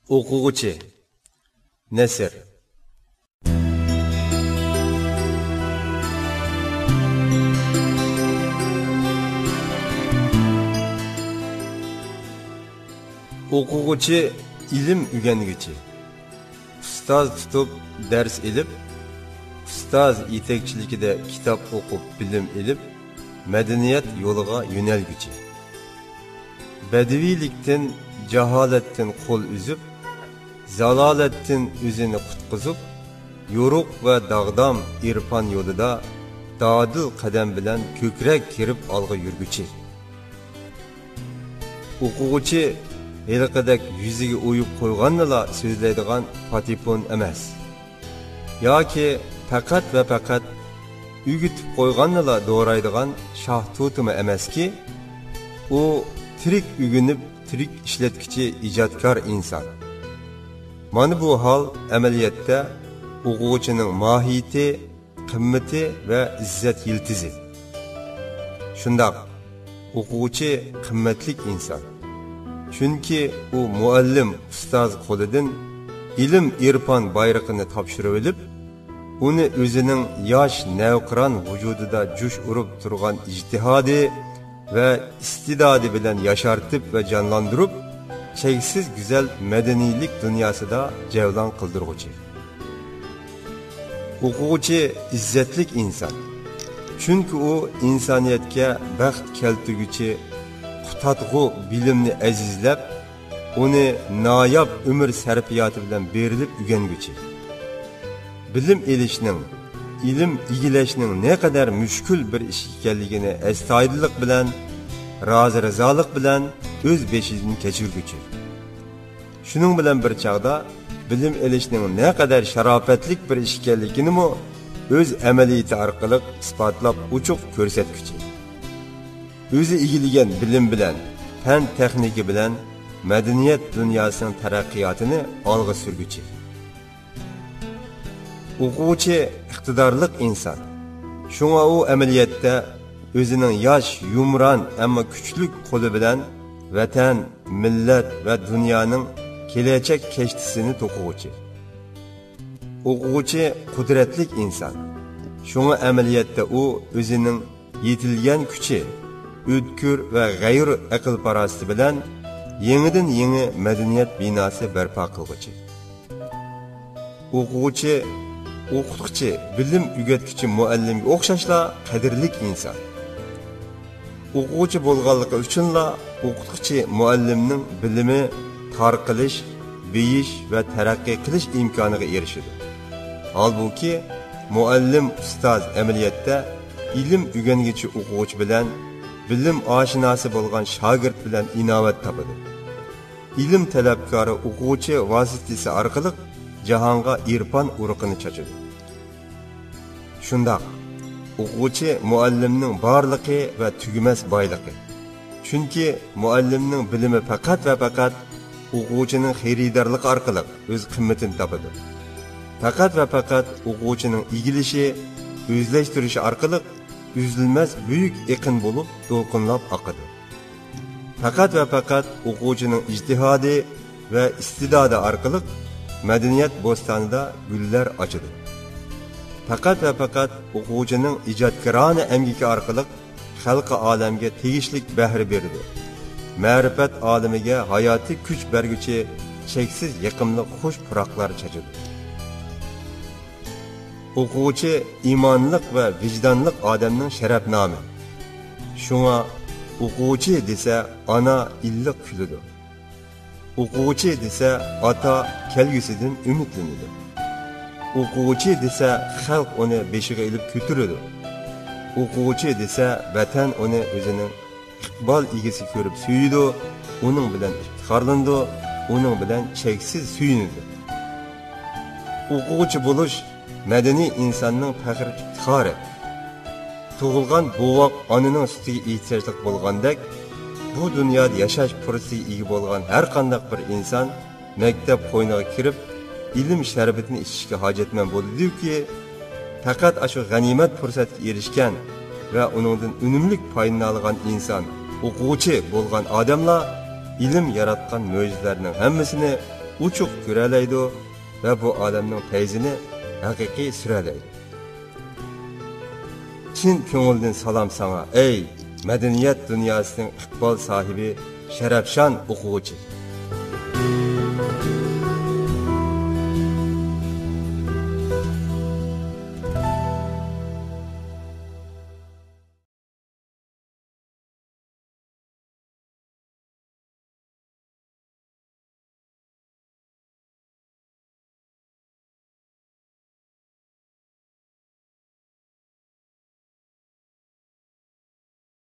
O'quvchi Nasr. O'quvchi ilm o'rganguchi. Ustoz tutib dars ilib, ustoz yetakchiligida kitob o'qib bilim ilib, madaniyat yo'liga yo'nalguchi. Badaviylikdan, jaholatdan qo'l uzib, zalolatdan o'zini qutqizib, yo'ruq va dag'dam irfon yo'lida dadil qadam bilan ko'krak kirib olg'a yurguchi. O'quvchi Heliqidek yüzüge uyup koyganla sözleydiğen patipon emas. Yoki fakat ve fakat ügütüp koyganla doğraydiğen şah tutumu emas ki, o tirik ügünüp tirik işletkici icadkar insan. Mana bu hal ameliyette o'quvchining mahiyeti, qimmati ve izzat yiltizi. Shundaq, o'quvchi qimmatli inson. Çünkü o muallim ustoz qo'lidan ilm irfon bayrog'ini topshirib olib, uni o'zining yosh navqiron vujudida jush urib turgan ijtihodi ve istidodi bilan yashartib ve canlandırıp, cheksiz güzel madaniylik dunyosida javlon qildirguchi. O'quvchi izzatlik inson. Çünkü o insoniyatga baxt keltirguchi tatg'u bilimni azizlab, uni noyob umr sarfiyoti bilan berilib o'rganguchi. Bilim elishning, ilm egilashning ne kadar mushkul bir ish ekanligini astoydillik bilan, rozi-rizolik bilan o'z beshidan kechirguchi. Shuning bilan bir chaqda bilim elishning ne kadar sharofatli bir ish ekanligini o'z amaliyati orqali isbotlab uchuq ko'rsatguchi. O'zi egiilgan bilim bilan, fan texniki bilan madaniyat dunyosining taraqqiyotini olg'a surguchi. O'quvchi iqtidorli inson. Shunga u amaliyotda o'zining yosh, yumron, ammo kuchli qo'li bilan vatan, millat va dunyoning kelajak kashtisini to'quvchi. O'quvchi qudratli inson. Shunga amaliyotda u o'zining yetilgan kuchi, o'tkir va g'ayr aql parasti bilan yangidan yangi madaniyat binosi barpo qilguchi. O'qituvchi, bilim o'rgatguchi muallimga o'xshashla qadrli inson. O'quvchi bo'lganligi uchunla o'qituvchi muallimning bilimi tarqalish, beyish va taraqqiy qilish imkoniga erishadi. Halbuki muallim ustoz amaliyotda ilm o'rganguchi o'quvchi bilan bilim oshinosi bo'lgan shogird bilan inovat topadi. Ilm talabkori o'quvchi vositasi orqali jahonga irfon urug'ini chachadi. Shundaq, o'quvchi muallimning borligi va tugumas boyligi. Chunki muallimning bilimi faqat va faqat o'quvchining xaridorligi orqali o'z qimmatini topadi. Faqat va faqat o'quvchining egilishi, o'zlashtirishi orqali üzülmez büyük ekin bulup dolqunlab akıdı. Fakat ve fakat o'quvchining ijtihodi ve istidadı arkalık medeniyet bostanida güller açıdı. Fakat ve fakat o'quvchining ijodkorona emgiki arkalık xalqi alemge tegishlik bahri berdi. Ma'rifat olamiga hayoti kuch berguchi cheksiz yiqimli xush puroqlar chachidi. O'quvchi imonliq va vijdonliq odamning sharafnomi. Shunga o'quvchi desa ona illiq kuladi. O'quvchi desa ota kelgusidan umidlanadi. O'quvchi desa xalq uni beshiga ilib ko'taradi. O'quvchi desa vatan uni o'zining iqbol egasi ko'rib suyidi, uning bilan iftiqorlandi, uning bilan cheksiz suyunadi. O'quvchi bo'lish madaniy insonning faxr iftixori. Tug'ilgan bovoq onaning sutiga ehtiyojli bo'lgandek, bu dunyoda yashash fursatiga ega bo'lgan har qanday bir inson maktab qo'yniga kirib, ilm sharbatini ichishga hojatmand bo'ldi-ku, faqat shu g'animat fursatga erishgan va uningdan unumli foyda olgan inson, o'quvchi bo'lgan odamlar ilm yaratgan mo'jizalarning hammasini uçuq ko'ralaydi va bu olamning fayzini haqiqiy suralaydi. Chin ko'ngildan salom sana ey madaniyat dunyosining iqbol sohibi sharafshan o'quvchi.